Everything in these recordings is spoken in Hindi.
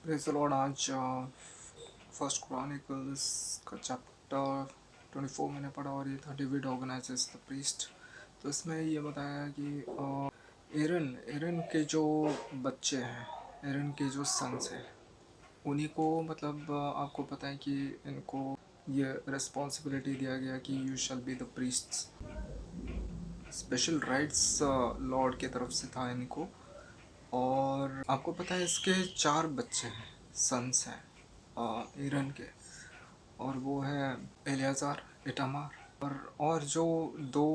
Praise the Lord. आज फर्स्ट क्रॉनिकल्स का चैप्टर 24 मैंने पढ़ा और ये था डेविड ऑर्गेनाइजेस द प्रीस्ट। तो इसमें ये बताया कि एरन एरन के जो बच्चे हैं, एरन के जो सन्स हैं, उन्हीं को मतलब आपको पता है कि इनको ये रिस्पॉन्सिबिलिटी दिया गया कि you shall be the priests. Special rights Lord की तरफ से था इनको। और आपको पता है इसके 4 बच्चे हैं, सन्स हैं एरन के। और वो है एलियाज़ार, इटामार और जो 2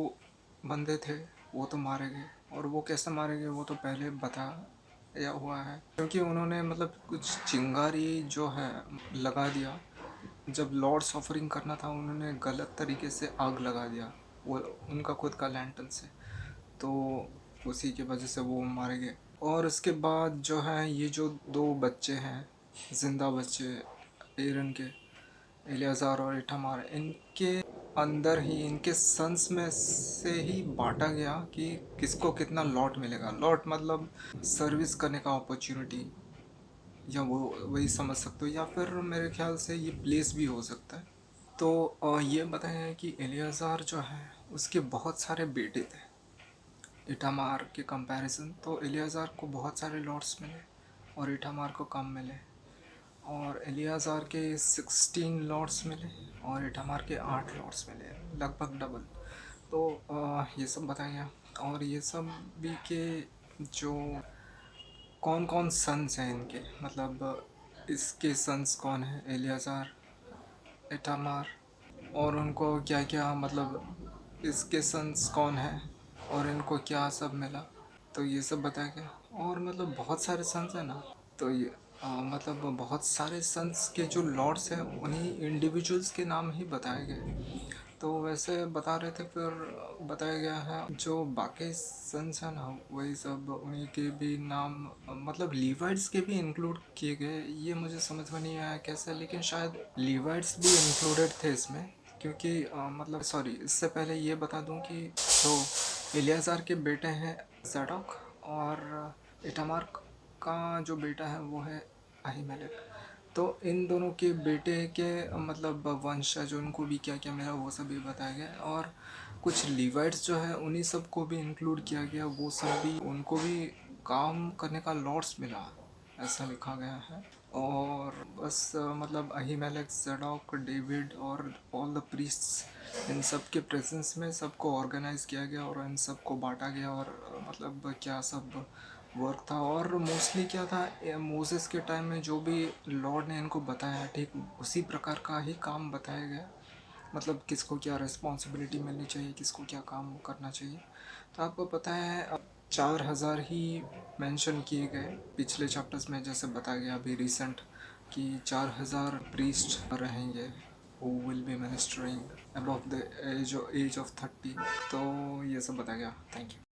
बंदे थे वो तो मारे गए। और वो कैसे मारे गए वो तो पहले बताया हुआ है, क्योंकि उन्होंने मतलब कुछ चिंगारी जो है लगा दिया। जब लॉर्ड्स ऑफरिंग करना था उन्होंने गलत तरीके से आग लगा दिया, वो उनका खुद का लैंटर्न से। तो उसी की वजह से वो मारे गए। और उसके बाद जो है ये जो 2 बच्चे हैं, जिंदा बच्चे एरन के, एलियाज़ार और इठामार, इनके अंदर ही इनके सन्स में से ही बांटा गया कि किसको कितना लॉट मिलेगा। लॉट मतलब सर्विस करने का अपॉर्चुनिटी, या वो वही समझ सकते हो, या फिर मेरे ख्याल से ये प्लेस भी हो सकता है। तो ये बताया है कि एलियाज़ार जो है उसके बहुत सारे बेटे थे इटामार के कंपैरिजन। तो एलियाज़ार को बहुत सारे लॉर्ड्स मिले और इटामार को कम मिले। और एलियाज़ार के 16 लॉर्ड्स मिले और इटामार के 8 लॉर्ड्स मिले, लगभग डबल। तो ये सब बताया गया। और ये सब भी के जो कौन कौन सन्स हैं इनके, मतलब इसके सन्स कौन है, एलियाज़ार, इटामार, और उनको क्या क्या मतलब इसके सन्स कौन है और इनको क्या सब मिला। तो ये सब बताया गया। और मतलब बहुत सारे सन्स हैं ना, तो ये मतलब बहुत सारे सन्स के जो लॉर्ड्स हैं उन्हीं इंडिविजुअल्स के नाम ही बताए गए। तो वैसे बता रहे थे, फिर बताया गया है जो बाकी सन्स हैं ना वही सब उन्हीं के भी नाम, मतलब लीवाइट्स के भी इंक्लूड किए गए। ये मुझे समझ में नहीं आया कैसे, लेकिन शायद लीवाइट्स भी इंक्लूडेड थे इसमें। क्योंकि मतलब सॉरी, इससे पहले ये बता दूं कि तो एलियाज़ार के बेटे हैं ज़ाडोक, और इटामार का जो बेटा है वो है अहीमेलेक। तो इन दोनों के बेटे के मतलब वंशज, उनको भी क्या क्या मिला वो सब भी बताया गया। और कुछ लीवाइट्स जो है उन्हीं सब को भी इंक्लूड किया गया, वो सब भी उनको भी काम करने का लॉट्स मिला, ऐसा लिखा गया है। और बस मतलब अहीमेलेक, ज़ाडोक, डेविड और ऑल द प्रीस्ट्स, इन सब के प्रेजेंस में सबको ऑर्गेनाइज किया गया और इन सब को बांटा गया। और मतलब क्या सब वर्क था। और मोस्टली क्या था, मोसेस के टाइम में जो भी लॉर्ड ने इनको बताया ठीक उसी प्रकार का ही काम बताया गया। मतलब किसको क्या रिस्पॉन्सिबिलिटी मिलनी चाहिए, किसको क्या काम करना चाहिए। तो आपको पता है अब 4000 ही मेंशन किए गए पिछले चैप्टर्स में, जैसे बताया गया अभी रिसेंट कि 4000 प्रीस्ट रहेंगे who will be ministering above the age of 30। तो ये सब बताया गया। Thank you.